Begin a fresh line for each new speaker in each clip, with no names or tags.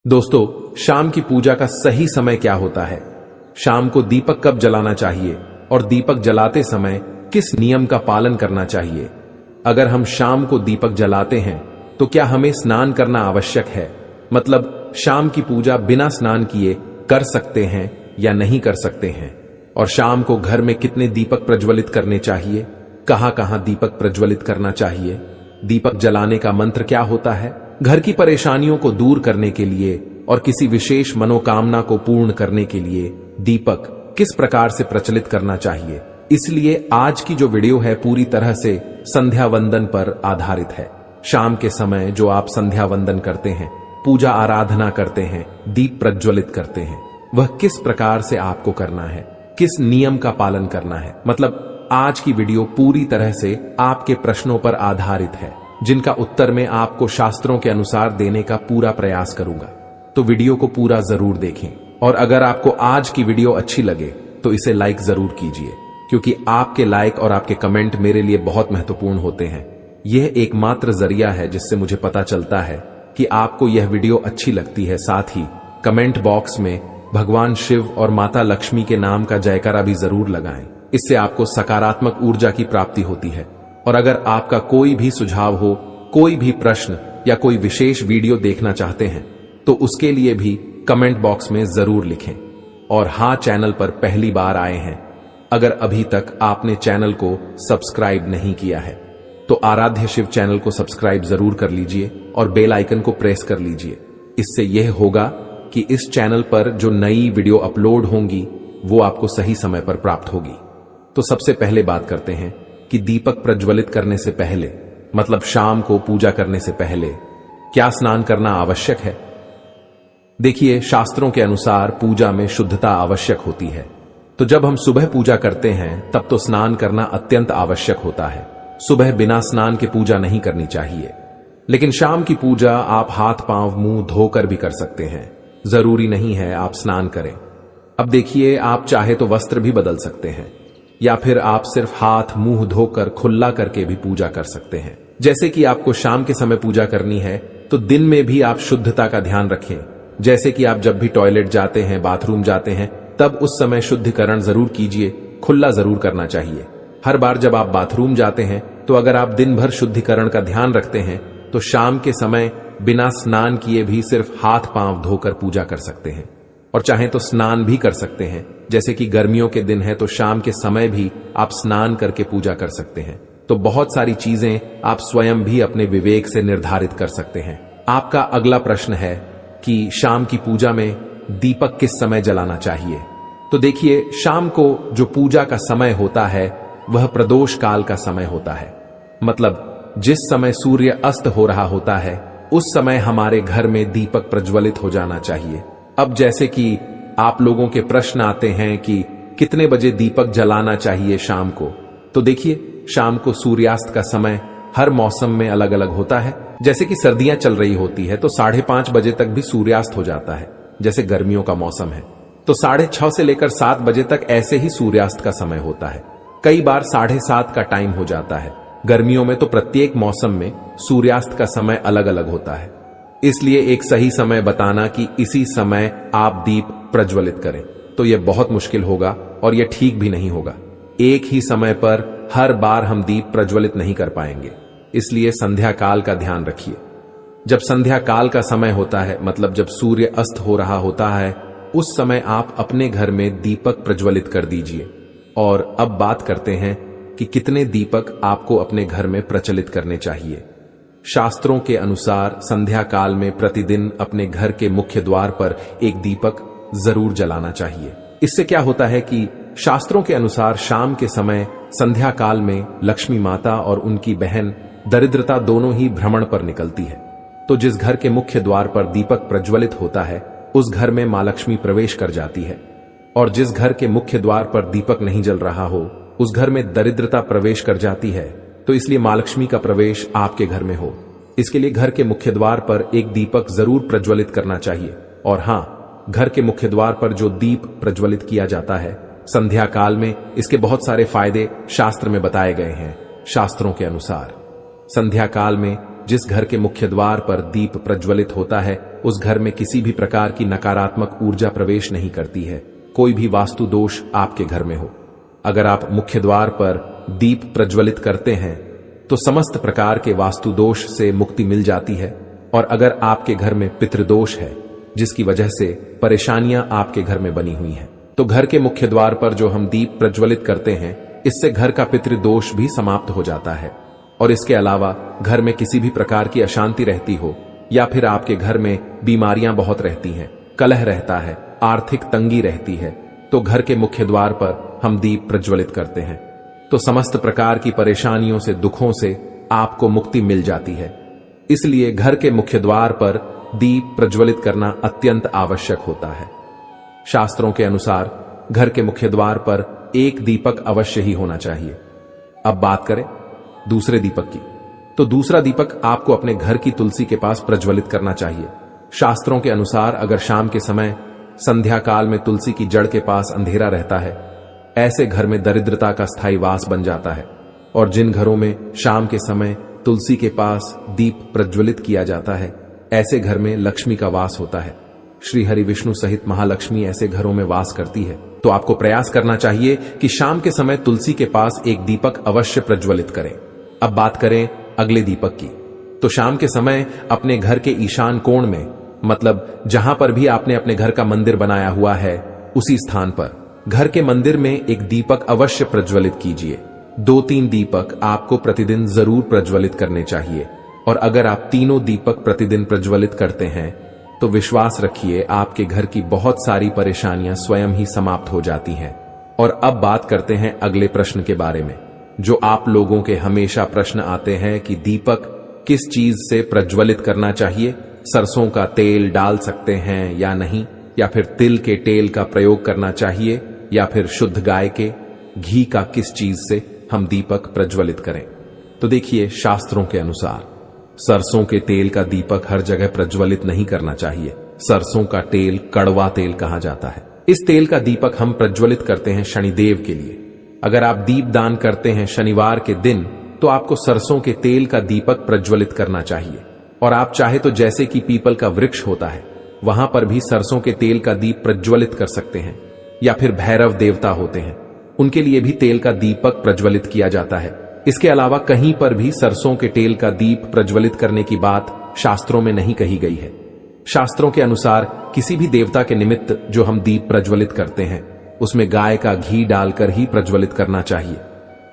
दोस्तों, शाम की पूजा का सही समय क्या होता है? शाम को दीपक कब जलाना चाहिए और दीपक जलाते समय किस नियम का पालन करना चाहिए? अगर हम शाम को दीपक जलाते हैं तो क्या हमें स्नान करना आवश्यक है? मतलब शाम की पूजा बिना स्नान किए कर सकते हैं या नहीं कर सकते हैं? और शाम को घर में कितने दीपक प्रज्वलित करने चाहिए? कहां कहां दीपक प्रज्वलित करना चाहिए? दीपक जलाने का मंत्र क्या होता है? घर की परेशानियों को दूर करने के लिए और किसी विशेष मनोकामना को पूर्ण करने के लिए दीपक किस प्रकार से प्रचलित करना चाहिए? इसलिए आज की जो वीडियो है पूरी तरह से संध्या वंदन पर आधारित है। शाम के समय जो आप संध्या वंदन करते हैं, पूजा आराधना करते हैं, दीप प्रज्वलित करते हैं, वह किस प्रकार से आपको करना है, किस नियम का पालन करना है? मतलब आज की वीडियो पूरी तरह से आपके प्रश्नों पर आधारित है, जिनका उत्तर मैं आपको शास्त्रों के अनुसार देने का पूरा प्रयास करूंगा। तो वीडियो को पूरा जरूर देखें और अगर आपको आज की वीडियो अच्छी लगे तो इसे लाइक जरूर कीजिए, क्योंकि आपके लाइक और आपके कमेंट मेरे लिए बहुत महत्वपूर्ण होते हैं। यह एकमात्र जरिया है जिससे मुझे पता चलता है कि आपको यह वीडियो अच्छी लगती है। साथ ही कमेंट बॉक्स में भगवान शिव और माता लक्ष्मी के नाम का जयकारा भी जरूर लगाएं। इससे आपको सकारात्मक ऊर्जा की प्राप्ति होती है। और अगर आपका कोई भी सुझाव हो, कोई भी प्रश्न या कोई विशेष वीडियो देखना चाहते हैं तो उसके लिए भी कमेंट बॉक्स में जरूर लिखें। और हां, चैनल पर पहली बार आए हैं, अगर अभी तक आपने चैनल को सब्सक्राइब नहीं किया है तो आराध्य शिव चैनल को सब्सक्राइब जरूर कर लीजिए और बेल आइकन को प्रेस कर लीजिए। इससे यह होगा कि इस चैनल पर जो नई वीडियो अपलोड होंगी वो आपको सही समय पर प्राप्त होगी। तो सबसे पहले बात करते हैं कि दीपक प्रज्वलित करने से पहले, मतलब शाम को पूजा करने से पहले क्या स्नान करना आवश्यक है? देखिए, शास्त्रों के अनुसार पूजा में शुद्धता आवश्यक होती है। तो जब हम सुबह पूजा करते हैं तब तो स्नान करना अत्यंत आवश्यक होता है। सुबह बिना स्नान के पूजा नहीं करनी चाहिए। लेकिन शाम की पूजा आप हाथ पांव मुंह धोकर भी कर सकते हैं, जरूरी नहीं है आप स्नान करें। अब देखिए, आप चाहे तो वस्त्र भी बदल सकते हैं या फिर आप सिर्फ हाथ मुंह धोकर खुला करके भी पूजा कर सकते हैं। जैसे कि आपको शाम के समय पूजा करनी है तो दिन में भी आप शुद्धता का ध्यान रखें। जैसे कि आप जब भी टॉयलेट जाते हैं, बाथरूम जाते हैं, तब उस समय शुद्धिकरण जरूर कीजिए, खुला जरूर करना चाहिए। हर बार जब आप बाथरूम जाते हैं तो अगर आप दिन भर शुद्धिकरण का ध्यान रखते हैं तो शाम के समय बिना स्नान किए भी सिर्फ हाथ पांव धोकर पूजा कर सकते हैं। और चाहे तो स्नान भी कर सकते हैं। जैसे कि गर्मियों के दिन है तो शाम के समय भी आप स्नान करके पूजा कर सकते हैं। तो बहुत सारी चीजें आप स्वयं भी अपने विवेक से निर्धारित कर सकते हैं। आपका अगला प्रश्न है कि शाम की पूजा में दीपक किस समय जलाना चाहिए? तो देखिए, शाम को जो पूजा का समय होता है वह प्रदोष काल का समय होता है। मतलब जिस समय सूर्य अस्त हो रहा होता है उस समय हमारे घर में दीपक प्रज्वलित हो जाना चाहिए। अब जैसे कि आप लोगों के प्रश्न आते हैं कि कितने बजे दीपक जलाना चाहिए शाम को, तो देखिए, शाम को सूर्यास्त का समय हर मौसम में अलग अलग होता है। जैसे कि सर्दियां चल रही होती है तो 5:30 बजे तक भी सूर्यास्त हो जाता है। जैसे गर्मियों का मौसम है तो 6:30 से लेकर 7 बजे तक ऐसे ही सूर्यास्त का समय होता है। कई बार 7:30 का टाइम हो जाता है। गर्मियों में तो प्रत्येक मौसम में सूर्यास्त का समय अलग अलग होता है। इसलिए एक सही समय बताना कि इसी समय आप दीप प्रज्वलित करें तो यह बहुत मुश्किल होगा और यह ठीक भी नहीं होगा। एक ही समय पर हर बार हम दीप प्रज्वलित नहीं कर पाएंगे। इसलिए संध्या काल का ध्यान रखिए। जब संध्या काल का समय होता है, मतलब जब सूर्य अस्त हो रहा होता है, उस समय आप अपने घर में दीपक प्रज्वलित कर दीजिए। और अब बात करते हैं कि कितने दीपक आपको अपने घर में प्रचलित करने चाहिए। शास्त्रों के अनुसार संध्या काल में प्रतिदिन अपने घर के मुख्य द्वार पर एक दीपक जरूर जलाना चाहिए। इससे क्या होता है कि शास्त्रों के अनुसार शाम के समय संध्या काल में लक्ष्मी माता और उनकी बहन दरिद्रता दोनों ही भ्रमण पर निकलती है। तो जिस घर के मुख्य द्वार पर दीपक प्रज्वलित होता है उस घर में मां लक्ष्मी प्रवेश कर जाती है। और जिस घर के मुख्य द्वार पर दीपक नहीं जल रहा हो उस घर में दरिद्रता प्रवेश कर जाती है। तो इसलिए मां लक्ष्मी का प्रवेश आपके घर में हो, इसके लिए घर के मुख्य द्वार पर एक दीपक जरूर प्रज्वलित करना चाहिए। और हां, घर के मुख्य द्वार पर जो दीप प्रज्वलित किया जाता है संध्या काल में, इसके बहुत सारे फायदे शास्त्र में बताए गए हैं। शास्त्रों के अनुसार संध्या काल में जिस घर के मुख्य द्वार पर दीप प्रज्वलित होता है उस घर में किसी भी प्रकार की नकारात्मक ऊर्जा प्रवेश नहीं करती है। कोई भी वास्तु दोष आपके घर में हो, अगर आप मुख्य द्वार पर दीप प्रज्वलित करते हैं तो समस्त प्रकार के वास्तु दोष से मुक्ति मिल जाती है। और अगर आपके घर में पितृदोष है जिसकी वजह से परेशानियां आपके घर में बनी हुई हैं, तो घर के मुख्य द्वार पर जो हम दीप प्रज्वलित करते हैं, इससे घर का पितृदोष भी समाप्त हो जाता है। और इसके अलावा घर में किसी भी प्रकार की अशांति रहती हो या फिर आपके घर में बीमारियां बहुत रहती हैं, कलह रहता है, आर्थिक तंगी रहती है, तो घर के मुख्य द्वार पर हम दीप प्रज्वलित करते हैं तो समस्त प्रकार की परेशानियों से, दुखों से आपको मुक्ति मिल जाती है। इसलिए घर के मुख्य द्वार पर दीप प्रज्वलित करना अत्यंत आवश्यक होता है। शास्त्रों के अनुसार घर के मुख्य द्वार पर एक दीपक अवश्य ही होना चाहिए। अब बात करें दूसरे दीपक की, तो दूसरा दीपक आपको अपने घर की तुलसी के पास प्रज्वलित करना चाहिए। शास्त्रों के अनुसार अगर शाम के समय संध्या काल में तुलसी की जड़ के पास अंधेरा रहता है, ऐसे घर में दरिद्रता का स्थायी वास बन जाता है। और जिन घरों में शाम के समय तुलसी के पास दीप प्रज्वलित किया जाता है, ऐसे घर में लक्ष्मी का वास होता है। श्री हरि विष्णु सहित महालक्ष्मी ऐसे घरों में वास करती है। तो आपको प्रयास करना चाहिए कि शाम के समय तुलसी के पास एक दीपक अवश्य प्रज्वलित करें। अब बात करें अगले दीपक की, तो शाम के समय अपने घर के ईशान कोण में, मतलब जहां पर भी आपने अपने घर का मंदिर बनाया हुआ है, उसी स्थान पर घर के मंदिर में एक दीपक अवश्य प्रज्वलित कीजिए। 2-3 दीपक आपको प्रतिदिन जरूर प्रज्वलित करने चाहिए। और अगर आप तीनों दीपक प्रतिदिन प्रज्वलित करते हैं तो विश्वास रखिए आपके घर की बहुत सारी परेशानियां स्वयं ही समाप्त हो जाती हैं। और अब बात करते हैं अगले प्रश्न के बारे में, जो आप लोगों के हमेशा प्रश्न आते हैं कि दीपक किस चीज से प्रज्वलित करना चाहिए। सरसों का तेल डाल सकते हैं या नहीं, या फिर तिल के तेल का प्रयोग करना चाहिए, या फिर शुद्ध गाय के घी का किस चीज से हम दीपक प्रज्वलित करें। तो देखिए, शास्त्रों के अनुसार सरसों के तेल का दीपक हर जगह प्रज्वलित नहीं करना चाहिए। सरसों का तेल कड़वा तेल कहा जाता है। इस तेल का दीपक हम प्रज्वलित करते हैं शनिदेव के लिए। अगर आप दीप दान करते हैं शनिवार के दिन, तो आपको सरसों के तेल का दीपक प्रज्वलित करना चाहिए। और आप चाहे तो जैसे कि पीपल का वृक्ष होता है, वहां पर भी सरसों के तेल का दीप प्रज्वलित कर सकते हैं। या फिर भैरव देवता होते हैं, उनके लिए भी तेल का दीपक प्रज्वलित किया जाता है। इसके अलावा कहीं पर भी सरसों के तेल का दीप प्रज्वलित करने की बात शास्त्रों में नहीं कही गई है। शास्त्रों के अनुसार किसी भी देवता के निमित्त जो हम दीप प्रज्वलित करते हैं, उसमें गाय का घी डालकर ही प्रज्वलित करना चाहिए।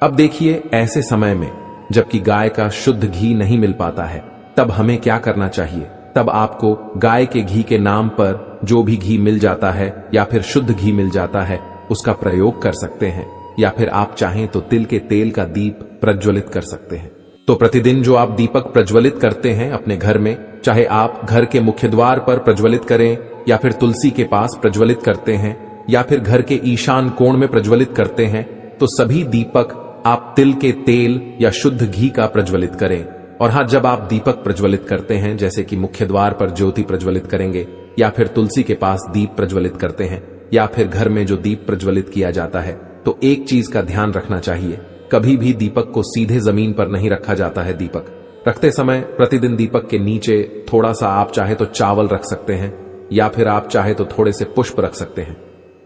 अब देखिए, ऐसे समय में जबकि गाय का शुद्ध घी नहीं मिल पाता है, तब हमें क्या करना चाहिए। तब आपको गाय के घी के नाम पर जो भी घी मिल जाता है या फिर शुद्ध घी मिल जाता है, उसका प्रयोग कर सकते हैं। या फिर आप चाहें तो तिल के तेल का दीप प्रज्वलित कर सकते हैं। तो प्रतिदिन जो आप दीपक प्रज्वलित करते हैं अपने घर में, चाहे आप घर के मुख्य द्वार पर प्रज्वलित करें, या फिर तुलसी के पास प्रज्वलित करते हैं, या फिर घर के ईशान कोण में प्रज्वलित करते हैं, तो सभी दीपक आप तिल के तेल या शुद्ध घी का प्रज्वलित करें। और हाँ, जब आप दीपक प्रज्वलित करते हैं, जैसे कि मुख्य द्वार पर ज्योति प्रज्वलित करेंगे, या फिर तुलसी के पास दीप प्रज्वलित करते हैं, या फिर घर में जो दीप प्रज्वलित किया जाता है, तो एक चीज का ध्यान रखना चाहिए, कभी भी दीपक को सीधे जमीन पर नहीं रखा जाता है। दीपक रखते समय प्रतिदिन दीपक के नीचे थोड़ा सा आप चाहे तो चावल रख सकते हैं, या फिर आप चाहे तो थोड़े से पुष्प रख सकते हैं।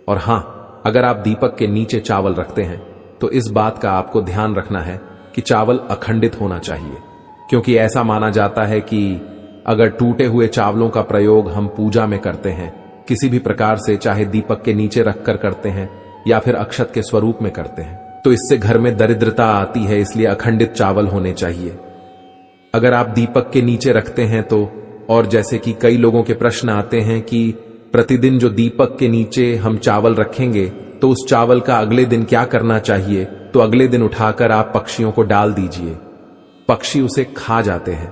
और हाँ, अगर आप दीपक के नीचे चावल रखते हैं तो इस बात का आपको ध्यान रखना है कि चावल अखंडित होना चाहिए, क्योंकि ऐसा माना जाता है कि अगर टूटे हुए चावलों का प्रयोग हम पूजा में करते हैं, किसी भी प्रकार से, चाहे दीपक के नीचे रखकर करते हैं या फिर अक्षत के स्वरूप में करते हैं, तो इससे घर में दरिद्रता आती है। इसलिए अखंडित चावल होने चाहिए। अगर आप दीपक के नीचे रखते हैं तो, और जैसे कि कई लोगों के प्रश्न आते हैं कि प्रतिदिन जो दीपक के नीचे हम चावल रखेंगे तो उस चावल का अगले दिन क्या करना चाहिए, तो अगले दिन उठाकर आप पक्षियों को डाल दीजिए, पक्षी उसे खा जाते हैं।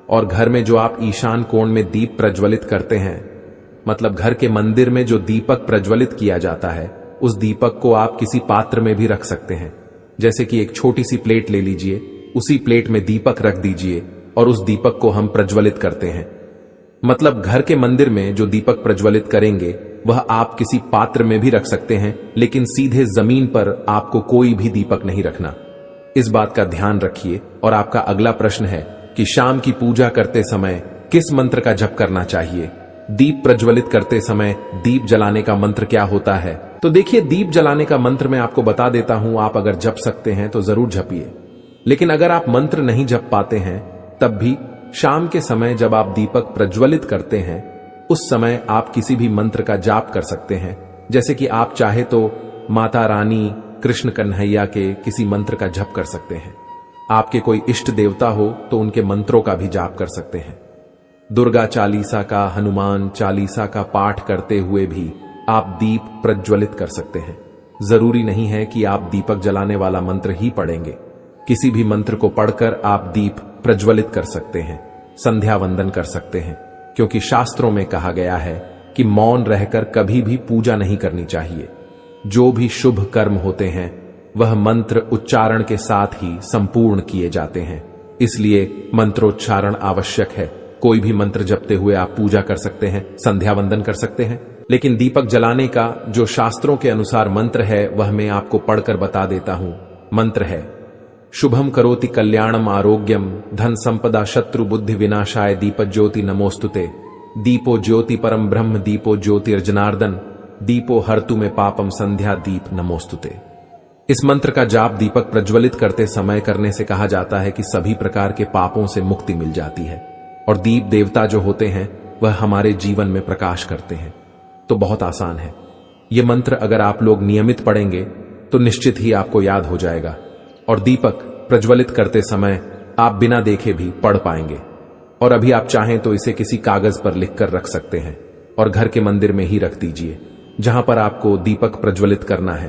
और घर में जो आप ईशान कोण में दीप प्रज्वलित करते हैं, मतलब घर के मंदिर में जो दीपक प्रज्वलित किया जाता है, उस दीपक को आप किसी पात्र में भी रख सकते हैं। जैसे कि एक छोटी सी प्लेट ले लीजिए, उसी प्लेट में दीपक रख दीजिए और उस दीपक को हम प्रज्वलित करते हैं। मतलब घर के मंदिर में जो दीपक प्रज्वलित करेंगे वह आप किसी पात्र में भी रख सकते हैं, लेकिन सीधे जमीन पर आपको कोई भी दीपक नहीं रखना। इस बात का ध्यान रखिए। और आपका अगला प्रश्न है कि शाम की पूजा करते समय किस मंत्र का जप करना चाहिए, दीप प्रज्वलित करते समय दीप जलाने का मंत्र क्या होता है। तो देखिए, दीप जलाने का मंत्र मैं आपको बता देता हूं। आप अगर जप सकते हैं तो जरूर जपिए, लेकिन अगर आप मंत्र नहीं जप पाते हैं तब भी शाम के समय जब आप दीपक प्रज्वलित करते हैं उस समय आप किसी भी मंत्र का जाप कर सकते हैं। जैसे कि आप चाहे तो माता रानी, कृष्ण कन्हैया के किसी मंत्र का जप कर सकते हैं। आपके कोई इष्ट देवता हो तो उनके मंत्रों का भी जाप कर सकते हैं। दुर्गा चालीसा का, हनुमान चालीसा का पाठ करते हुए भी आप दीप प्रज्वलित कर सकते हैं। जरूरी नहीं है कि आप दीपक जलाने वाला मंत्र ही पढ़ेंगे, किसी भी मंत्र को पढ़कर आप दीप प्रज्वलित कर सकते हैं, संध्या वंदन कर सकते हैं। क्योंकि शास्त्रों में कहा गया है कि मौन रहकर कभी भी पूजा नहीं करनी चाहिए। जो भी शुभ कर्म होते हैं वह मंत्र उच्चारण के साथ ही संपूर्ण किए जाते हैं, इसलिए मंत्रोच्चारण आवश्यक है। कोई भी मंत्र जपते हुए आप पूजा कर सकते हैं, संध्या वंदन कर सकते हैं, लेकिन दीपक जलाने का जो शास्त्रों के अनुसार मंत्र है वह मैं आपको पढ़कर बता देता हूं। मंत्र है, शुभम करोति कल्याणम आरोग्यम धन संपदा शत्रु बुद्धि विनाशाय दीप ज्योति नमोस्तुते। दीपो ज्योति परम ब्रह्म दीपो ज्योतिर्जनार्दन दीपो हर्तु में पापम संध्या दीप नमोस्तुते। इस मंत्र का जाप दीपक प्रज्वलित करते समय करने से कहा जाता है कि सभी प्रकार के पापों से मुक्ति मिल जाती है और दीप देवता जो होते हैं वह हमारे जीवन में प्रकाश करते हैं। तो बहुत आसान है। यह मंत्र अगर आप लोग नियमित पढ़ेंगे तो निश्चित ही आपको याद हो जाएगा और दीपक प्रज्वलित करते समय आप बिना देखे भी पढ़ पाएंगे। और अभी आप चाहें तो इसे किसी कागज पर लिखकर रख सकते हैं और घर के मंदिर में ही रख दीजिए जहां पर आपको दीपक प्रज्वलित करना है।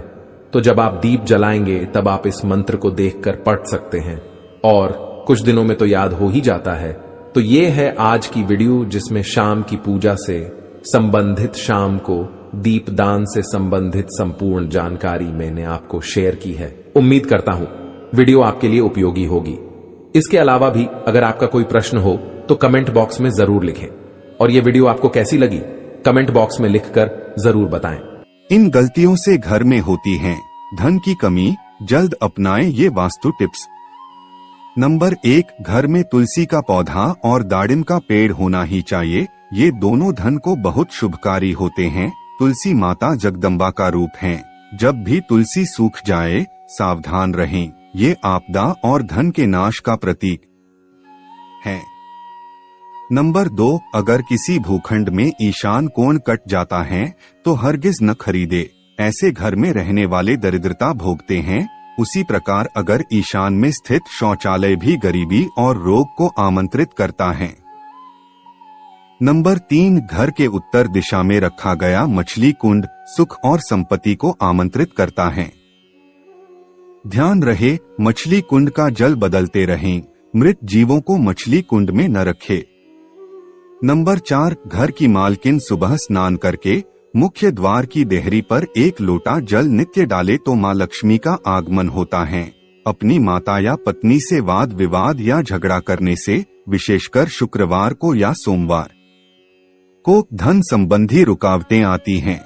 तो जब आप दीप जलाएंगे तब आप इस मंत्र को देखकर पढ़ सकते हैं और कुछ दिनों में तो याद हो ही जाता है। तो ये है आज की वीडियो जिसमें शाम की पूजा से संबंधित, शाम को दीपदान से संबंधित संपूर्ण जानकारी मैंने आपको शेयर की है। उम्मीद करता हूं वीडियो आपके लिए उपयोगी होगी। इसके अलावा भी अगर आपका कोई प्रश्न हो तो कमेंट बॉक्स में जरूर लिखें और यह वीडियो आपको कैसी लगी कमेंट बॉक्स में लिखकर जरूर बताएं।
इन गलतियों से घर में होती है धन की कमी, जल्द अपनाएं ये वास्तु टिप्स। नंबर 1, घर में तुलसी का पौधा और दाड़िम का पेड़ होना ही चाहिए। ये दोनों धन को बहुत शुभकारी होते हैं। तुलसी माता जगदम्बा का रूप है। जब भी तुलसी सूख जाए सावधान रहें, ये आपदा और धन के नाश का प्रतीक है। नंबर 2, अगर किसी भूखंड में ईशान कोण कट जाता है तो हरगिज न खरीदे। ऐसे घर में रहने वाले दरिद्रता भोगते हैं। उसी प्रकार अगर ईशान में स्थित शौचालय भी गरीबी और रोग को आमंत्रित करता है। नंबर 3, घर के उत्तर दिशा में रखा गया मछली कुंड सुख और संपत्ति को आमंत्रित करता है। ध्यान रहे, मछली कुंड का जल बदलते रहें। मृत जीवों को मछली कुंड में न रखे। नंबर 4, घर की मालकिन सुबह स्नान करके मुख्य द्वार की देहरी पर 1 लोटा जल नित्य डाले तो मां लक्ष्मी का आगमन होता है। अपनी माता या पत्नी से वाद विवाद या झगड़ा करने से, विशेषकर शुक्रवार को या सोमवार को, धन संबंधी रुकावटें आती हैं।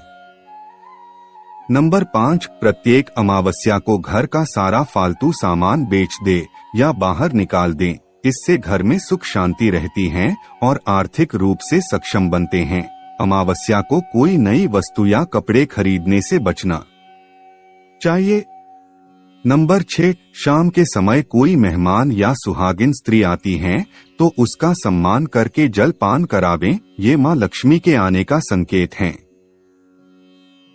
नंबर 5, प्रत्येक अमावस्या को घर का सारा फालतू सामान बेच दे या बाहर निकाल दें। इससे घर में सुख शांति रहती है और आर्थिक रूप से सक्षम बनते हैं। अमावस्या को कोई नई वस्तु या कपड़े खरीदने से बचना चाहिए। नंबर 6, शाम के समय कोई मेहमान या सुहागिन स्त्री आती हैं तो उसका सम्मान करके जल पान करावें। ये मां लक्ष्मी के आने का संकेत है।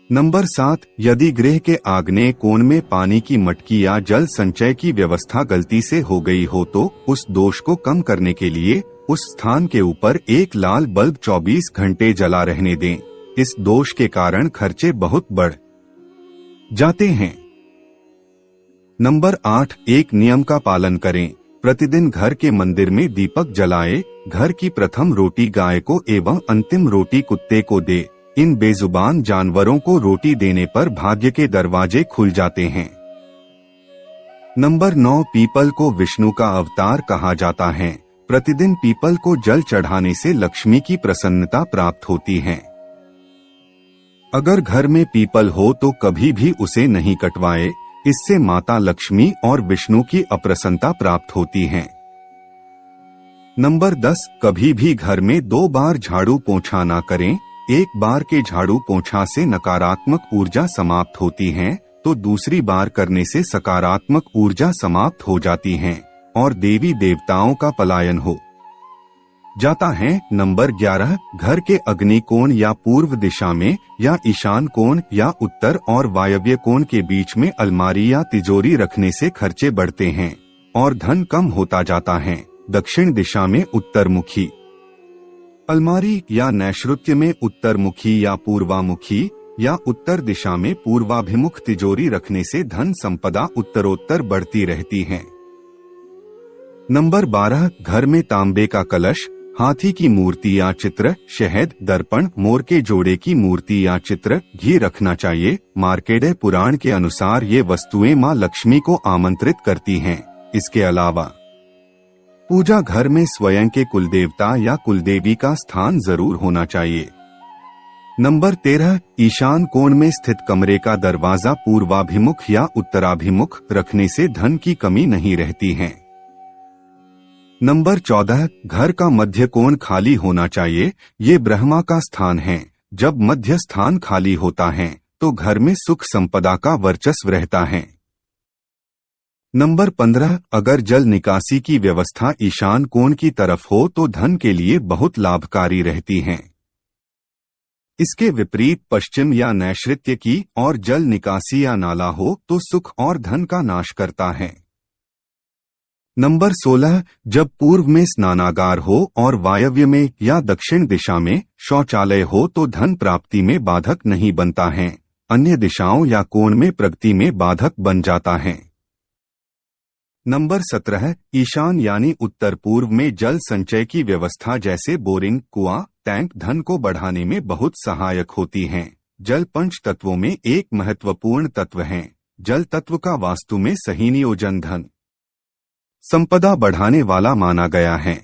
नंबर 7, यदि गृह के आग्नेय कोण में पानी की मटकी या जल संचय की व्यवस्था गलती से हो गई हो तो उस दोष को कम करने के लिए उस स्थान के ऊपर एक लाल बल्ब 24 घंटे जला रहने दें। इस दोष के कारण खर्चे बहुत बढ़ जाते हैं। नंबर 8, एक नियम का पालन करें। प्रतिदिन घर के मंदिर में दीपक जलाए। घर की प्रथम रोटी गाय को एवं अंतिम रोटी कुत्ते को दे। इन बेजुबान जानवरों को रोटी देने पर भाग्य के दरवाजे खुल जाते हैं। नंबर 9, पीपल को विष्णु का अवतार कहा जाता है। प्रतिदिन पीपल को जल चढ़ाने से लक्ष्मी की प्रसन्नता प्राप्त होती है। अगर घर में पीपल हो तो कभी भी उसे नहीं कटवाए। इससे माता लक्ष्मी और विष्णु की अप्रसन्नता प्राप्त होती है। नंबर 10, कभी भी घर में 2 बार झाड़ू पोंछा ना करें। एक बार के झाड़ू पोंछा से नकारात्मक ऊर्जा समाप्त होती है, तो दूसरी बार करने से सकारात्मक ऊर्जा समाप्त हो जाती है और देवी देवताओं का पलायन हो जाता है। नंबर 11, घर के अग्नि कोण या पूर्व दिशा में या ईशान कोण या उत्तर और वायव्य कोण के बीच में अलमारी या तिजोरी रखने से खर्चे बढ़ते हैं और धन कम होता जाता है। दक्षिण दिशा में उत्तरमुखी अलमारी या नैऋत्य में उत्तरमुखी या पूर्वामुखी या उत्तर दिशा में पूर्वाभिमुख तिजोरी रखने से धन संपदा उत्तरोत्तर बढ़ती रहती है। नंबर 12, घर में तांबे का कलश, हाथी की मूर्ति या चित्र, शहद, दर्पण, मोर के जोड़े की मूर्ति या चित्र, घी रखना चाहिए। मार्कंडेय पुराण के अनुसार ये वस्तुएं मां लक्ष्मी को आमंत्रित करती हैं। इसके अलावा पूजा घर में स्वयं के कुलदेवता या कुलदेवी का स्थान जरूर होना चाहिए। नंबर 13, ईशान कोण में स्थित कमरे का दरवाजा पूर्वाभिमुख या उत्तराभिमुख रखने से धन की कमी नहीं रहती है। नंबर 14, घर का मध्य कोण खाली होना चाहिए। ये ब्रह्मा का स्थान है। जब मध्य स्थान खाली होता है तो घर में सुख संपदा का वर्चस्व रहता है। नंबर 15, अगर जल निकासी की व्यवस्था ईशान कोण की तरफ हो तो धन के लिए बहुत लाभकारी रहती है। इसके विपरीत पश्चिम या नैऋत्य की और जल निकासी या नाला हो तो सुख और धन का नाश करता है। नंबर 16, जब पूर्व में स्नानागार हो और वायव्य में या दक्षिण दिशा में शौचालय हो तो धन प्राप्ति में बाधक नहीं बनता है, अन्य दिशाओं या कोण में प्रगति में बाधक बन जाता है। नंबर 17, ईशान यानी उत्तर पूर्व में जल संचय की व्यवस्था जैसे बोरिंग, कुआं, टैंक धन को बढ़ाने में बहुत सहायक होती हैं। जल पंच तत्वों में एक महत्वपूर्ण तत्व है। जल तत्व का वास्तु में सही नियोजन धन संपदा बढ़ाने वाला माना गया है।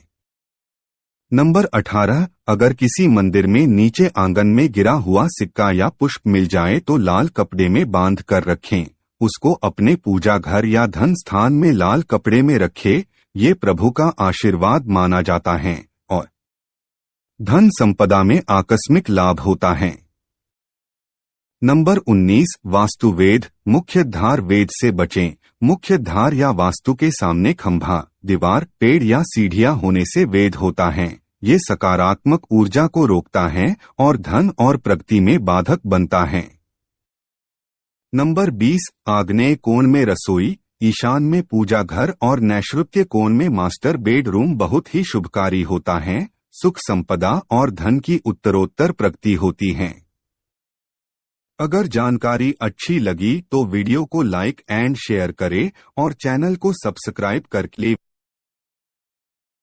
नंबर 18, अगर किसी मंदिर में नीचे आंगन में गिरा हुआ सिक्का या पुष्प मिल जाए तो लाल कपड़े में बांध कर रखें। उसको अपने पूजा घर या धन स्थान में लाल कपड़े में रखे। ये प्रभु का आशीर्वाद माना जाता है और धन संपदा में आकस्मिक लाभ होता है। नंबर 19, वास्तु वेद, मुख्य धार वेद से बचें। मुख्य धार या वास्तु के सामने खंभा, दीवार, पेड़ या सीढ़ियां होने से वेद होता है। ये सकारात्मक ऊर्जा को रोकता है और धन और प्रगति में बाधक बनता है। नंबर 20, आग्नेय कोण में रसोई, ईशान में पूजा घर और नैऋत्य कोण में मास्टर बेडरूम बहुत ही शुभकारी होता है। सुख संपदा और धन की उत्तरोत्तर प्रगति होती है। अगर जानकारी अच्छी लगी तो वीडियो को लाइक एंड शेयर करें और चैनल को सब्सक्राइब करके